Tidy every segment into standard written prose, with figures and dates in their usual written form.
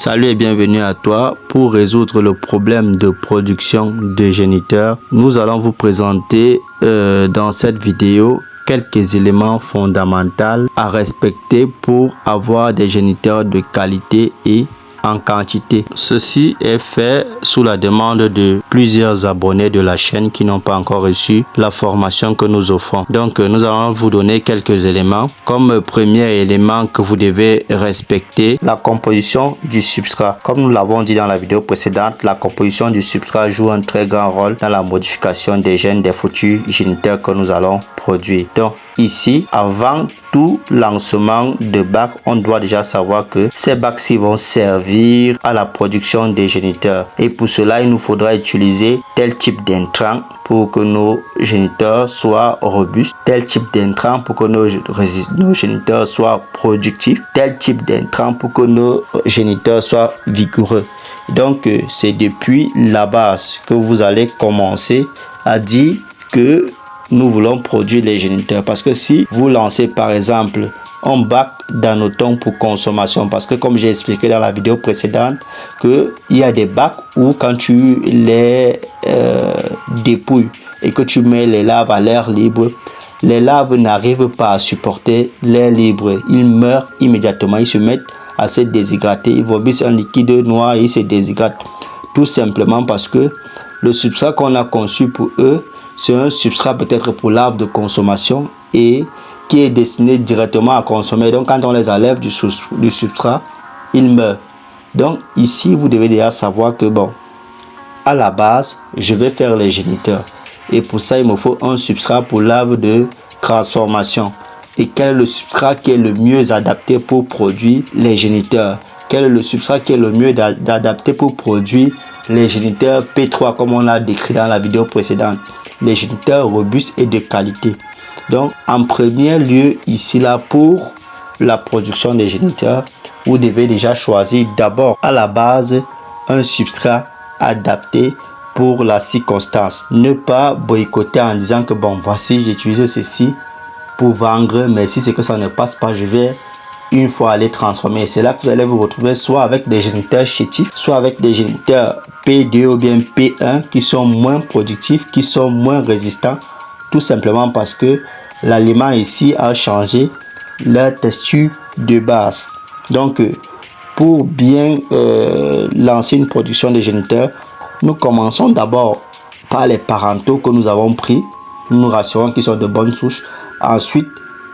Salut et bienvenue à toi. Pour résoudre le problème de production de géniteurs, nous allons vous présenter dans cette vidéo quelques éléments fondamentaux à respecter pour avoir des géniteurs de qualité et en quantité. Ceci est fait sous la demande de plusieurs abonnés de la chaîne qui n'ont pas encore reçu la formation que nous offrons. Donc nous allons vous donner quelques éléments. Comme premier élément que vous devez respecter, la composition du substrat. Comme nous l'avons dit dans la vidéo précédente, la composition du substrat joue un très grand rôle dans la modification des gènes des futurs géniteurs que nous allons produire. Donc ici, avant tout lancement de bac, on doit déjà savoir que ces bacs-ci vont servir à la production des géniteurs. Et pour cela, il nous faudra utiliser tel type d'intrant pour que nos géniteurs soient robustes, tel type d'intrant pour que nos géniteurs soient productifs, tel type d'intrant pour que nos géniteurs soient vigoureux. Donc, c'est depuis la base que vous allez commencer à dire que nous voulons produire les géniteurs. Parce que si vous lancez par exemple un bac d'anotone pour consommation, parce que comme j'ai expliqué dans la vidéo précédente, que il y a des bacs où quand tu les dépouilles et que tu mets les larves à l'air libre, les larves n'arrivent pas à supporter l'air libre. Ils meurent immédiatement, ils se mettent à se déshydrater, ils vomissent un liquide noir et ils se déshydratent. Tout simplement parce que le substrat qu'on a conçu pour eux, c'est un substrat peut-être pour l'arbre de consommation et qui est destiné directement à consommer. Donc quand on les enlève du substrat, ils meurent. Donc ici, vous devez déjà savoir que bon, à la base, je vais faire les géniteurs. Et pour ça, il me faut un substrat pour l'arbre de transformation. Et quel est le substrat qui est le mieux adapté pour produire les géniteurs? Quel est le substrat qui est le mieux adapté pour produire les géniteurs P3 comme on a décrit dans la vidéo précédente? Les géniteurs robustes et de qualité. Donc en premier lieu ici là, pour la production des géniteurs, vous devez déjà choisir d'abord à la base un substrat adapté pour la circonstance. Ne pas boycotter en disant que bon, voici, j'utilise ceci pour vendre, mais si c'est que ça ne passe pas, je vais une fois aller transformer. C'est là que vous allez vous retrouver soit avec des géniteurs chétifs, soit avec des géniteurs P2 ou bien P1 qui sont moins productifs, qui sont moins résistants, tout simplement parce que l'aliment ici a changé la texture de base. Donc pour bien lancer une production de géniteurs, nous commençons d'abord par les parentaux que nous avons pris. Nous nous rassurons qu'ils sont de bonnes souches. Ensuite,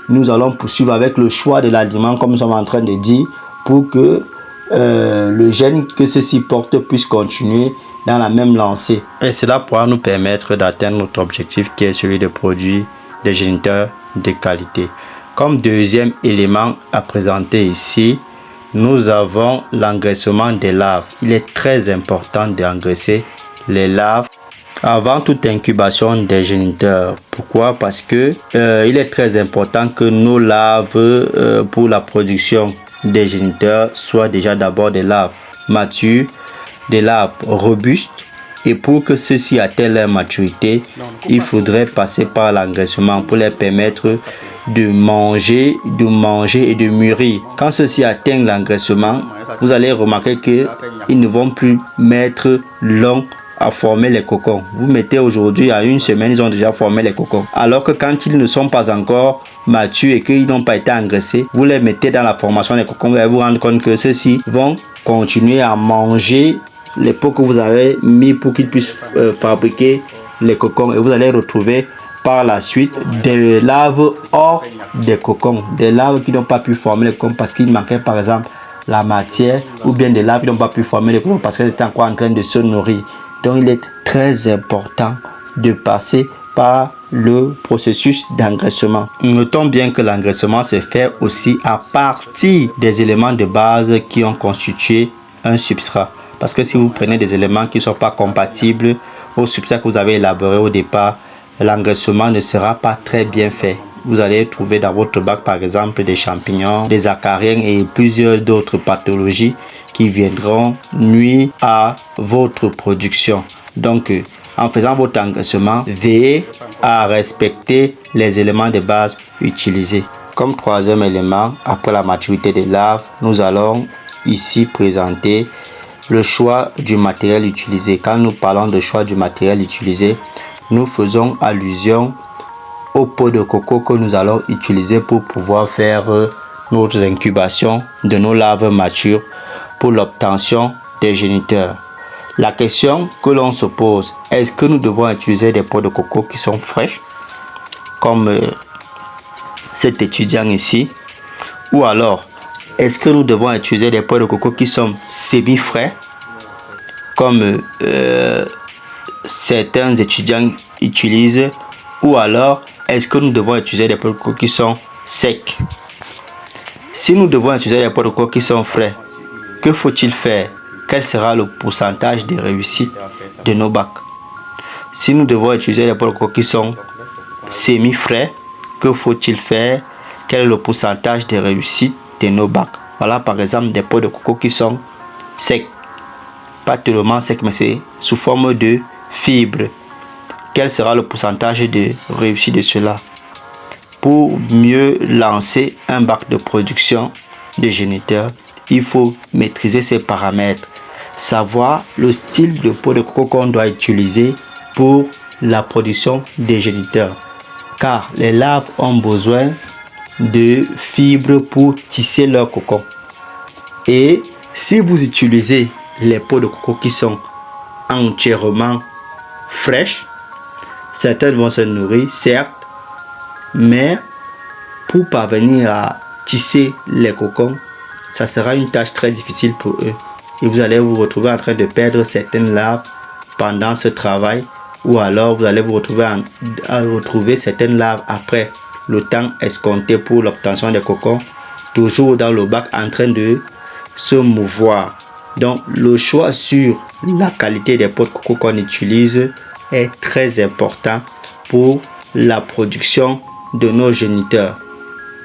nous allons poursuivre avec le choix de l'aliment, comme nous sommes en train de dire, pour que le gène que ceci porte puisse continuer dans la même lancée. Et cela pourra nous permettre d'atteindre notre objectif qui est celui de produire des géniteurs de qualité. Comme deuxième élément à présenter ici, nous avons l'engraissement des larves. Il est très important d'engraisser les larves avant toute incubation des géniteurs. Pourquoi? Parce que il est très important que nos larves pour la production des géniteurs soient déjà d'abord des larves matures, des larves robustes. Et pour que ceux-ci atteignent leur maturité, il faudrait passer par l'engraissement pour les permettre de manger et de mûrir. Quand ceux-ci atteignent l'engraissement, vous allez remarquer qu'ils ne vont plus mettre long à former les cocons. Vous mettez aujourd'hui, à une semaine, ils ont déjà formé les cocons. Alors que quand ils ne sont pas encore matures et qu'ils n'ont pas été engraissés, vous les mettez dans la formation des cocons, vous allez vous rendre compte que ceux-ci vont continuer à manger les pots que vous avez mis pour qu'ils puissent fabriquer les cocons. Et vous allez retrouver par la suite des larves hors des cocons, des larves qui n'ont pas pu former les cocons parce qu'il manquait par exemple la matière, ou bien des larves qui n'ont pas pu former les cocons parce qu'elles étaient encore en train de se nourrir. Donc il est très important de passer par le processus d'engraissement. Notons bien que l'engraissement se fait aussi à partir des éléments de base qui ont constitué un substrat. Parce que si vous prenez des éléments qui ne sont pas compatibles au substrat que vous avez élaboré au départ, l'engraissement ne sera pas très bien fait. Vous allez trouver dans votre bac par exemple des champignons, des acariens et plusieurs d'autres pathologies qui viendront nuire à votre production. Donc en faisant votre engraissement, veillez à respecter les éléments de base utilisés. Comme troisième élément, après la maturité des larves, nous allons ici présenter le choix du matériel utilisé. Quand nous parlons de choix du matériel utilisé, nous faisons allusion au pot de coco que nous allons utiliser pour pouvoir faire notre incubation de nos larves matures pour l'obtention des géniteurs. La question que l'on se pose, est-ce que nous devons utiliser des pots de coco qui sont fraîches, comme cet étudiant ici, ou alors est-ce que nous devons utiliser des pots de coco qui sont semi-frais, comme certains étudiants utilisent, ou alors est-ce que nous devons utiliser des pots de coco qui sont secs? Si nous devons utiliser des pots de coco qui sont frais, que faut-il faire? Quel sera le pourcentage de réussite de nos bacs? Si nous devons utiliser des pots de coco qui sont semi-frais, que faut-il faire? Quel est le pourcentage de réussite de nos bacs? Voilà par exemple des pots de coco qui sont secs. Pas tellement secs, mais c'est sous forme de fibres. Quel sera le pourcentage de réussite de cela? Pour mieux lancer un bac de production de géniteurs, il faut maîtriser ces paramètres. Savoir le style de pot de coco qu'on doit utiliser pour la production des géniteurs. Car les larves ont besoin de fibres pour tisser leur cocon. Et si vous utilisez les pots de coco qui sont entièrement fraîches, certaines vont se nourrir, certes, mais pour parvenir à tisser les cocons, ça sera une tâche très difficile pour eux. Et vous allez vous retrouver en train de perdre certaines larves pendant ce travail, ou alors vous allez vous retrouver à retrouver certaines larves après le temps escompté pour l'obtention des cocons, toujours dans le bac en train de se mouvoir. Donc le choix sur la qualité des pots de coco qu'on utilise est très important pour la production de nos géniteurs.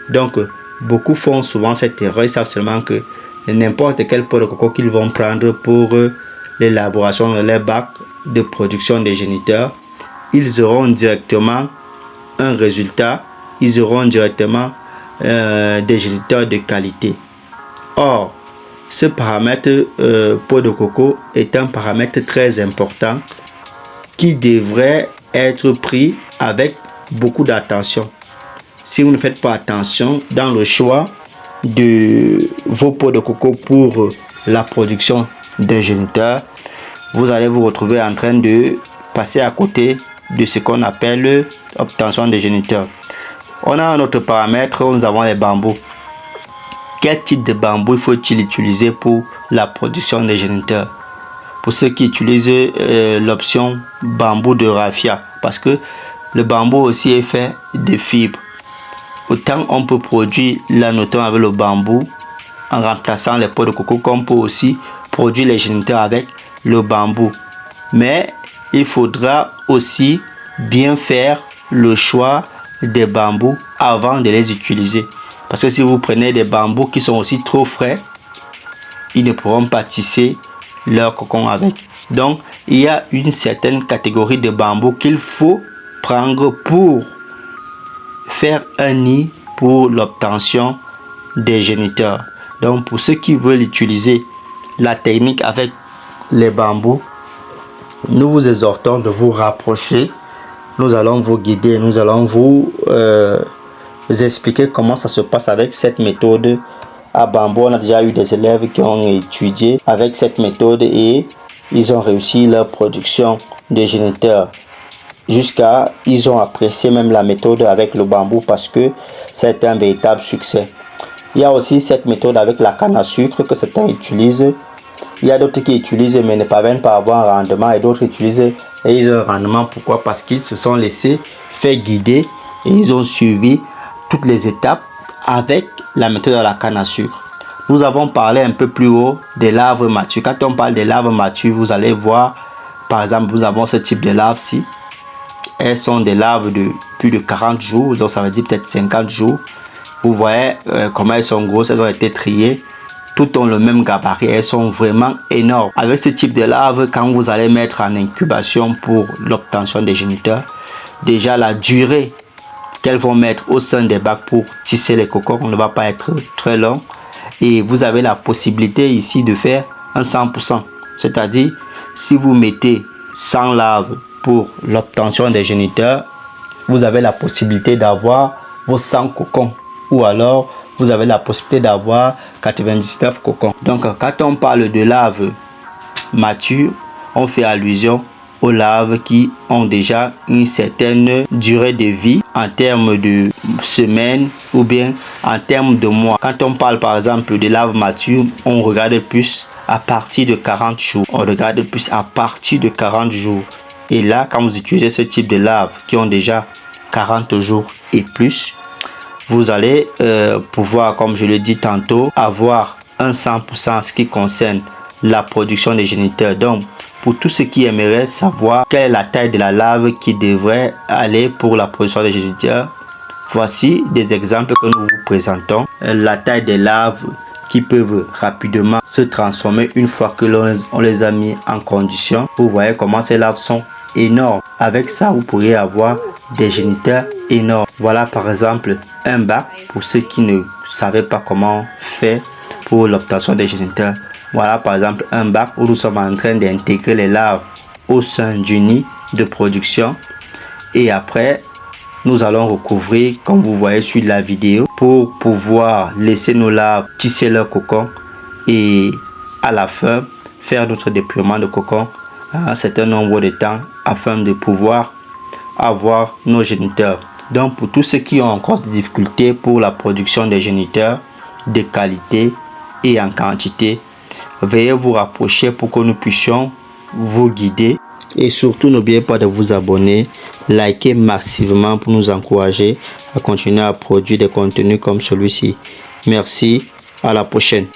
Donc beaucoup font souvent cette erreur, ils savent seulement que n'importe quel pot de coco qu'ils vont prendre pour l'élaboration de leur bac de production des géniteurs, ils auront directement un résultat, ils auront directement des géniteurs de qualité. Or, ce paramètre pot de coco est un paramètre très important qui devrait être pris avec beaucoup d'attention. Si vous ne faites pas attention dans le choix de vos pots de coco pour la production des géniteurs, vous allez vous retrouver en train de passer à côté de ce qu'on appelle l'obtention des géniteurs. On a un autre paramètre, nous avons les bambous. Quel type de bambou faut-il utiliser pour la production des géniteurs? Pour ceux qui utilisent l'option bambou de raffia, parce que le bambou aussi est fait de fibres. Autant on peut produire l'anoton avec le bambou en remplaçant les pots de coco, qu'on peut aussi produire les géniteurs avec le bambou. Mais il faudra aussi bien faire le choix des bambous avant de les utiliser. Parce que si vous prenez des bambous qui sont aussi trop frais, ils ne pourront pas tisser leur cocon avec. Donc, il y a une certaine catégorie de bambous qu'il faut prendre pour faire un nid pour l'obtention des géniteurs. Donc, pour ceux qui veulent utiliser la technique avec les bambous, nous vous exhortons de vous rapprocher. Nous allons vous guider, nous allons vous expliquer comment ça se passe avec cette méthode à bambou. On a déjà eu des élèves qui ont étudié avec cette méthode et ils ont réussi leur production de géniteurs. Jusqu'à, ils ont apprécié même la méthode avec le bambou parce que c'est un véritable succès. Il y a aussi cette méthode avec la canne à sucre que certains utilisent. Il y a d'autres qui utilisent mais ne parviennent pas à avoir un rendement, et d'autres utilisent et ils ont un rendement. Pourquoi? Parce qu'ils se sont laissés faire guider et ils ont suivi toutes les étapes avec la méthode de la canne à sucre. Nous avons parlé un peu plus haut des larves matures. Quand on parle des larves matures, vous allez voir, par exemple, nous avons ce type de larves-ci. Elles sont des larves de plus de 40 jours, donc ça veut dire peut-être 50 jours. Vous voyez comment elles sont grosses, elles ont été triées. Toutes ont le même gabarit, elles sont vraiment énormes. Avec ce type de larves, quand vous allez mettre en incubation pour l'obtention des géniteurs, déjà la durée qu'elles vont mettre au sein des bacs pour tisser les cocons ne va pas être très long. Et vous avez la possibilité ici de faire un 100%. C'est-à-dire, si vous mettez 100 larves pour l'obtention des géniteurs, vous avez la possibilité d'avoir vos 100 cocons. Ou alors, vous avez la possibilité d'avoir 99 cocons. Donc, quand on parle de larves matures, on fait allusion aux larves qui ont déjà une certaine durée de vie en termes de semaines ou bien en termes de mois. Quand on parle par exemple de larves matures, on regarde plus à partir de 40 jours. On regarde plus à partir de 40 jours. Et là, quand vous utilisez ce type de larves qui ont déjà 40 jours et plus, vous allez pouvoir, comme je l'ai dit tantôt, avoir un 100% en ce qui concerne la production des géniteurs. Donc, pour tous ceux qui aimeraient savoir quelle est la taille de la larve qui devrait aller pour la production des géniteurs, voici des exemples que nous vous présentons. La taille des larves qui peuvent rapidement se transformer une fois que l'on les a mis en condition. Vous voyez comment ces larves sont énormes. Avec ça, vous pourriez avoir des géniteurs énormes. Voilà par exemple un bac pour ceux qui ne savaient pas comment faire pour l'obtention des géniteurs. Voilà par exemple un bac où nous sommes en train d'intégrer les larves au sein du nid de production. Et après, nous allons recouvrir, comme vous voyez sur la vidéo, pour pouvoir laisser nos larves tisser leur cocon et à la fin faire notre déploiement de cocon à un certain nombre de temps afin de pouvoir avoir nos géniteurs. Donc pour tous ceux qui ont encore des difficultés pour la production des géniteurs de qualité et en quantité, veuillez vous rapprocher pour que nous puissions vous guider. Et surtout, n'oubliez pas de vous abonner, liker massivement pour nous encourager à continuer à produire des contenus comme celui-ci. Merci, à la prochaine.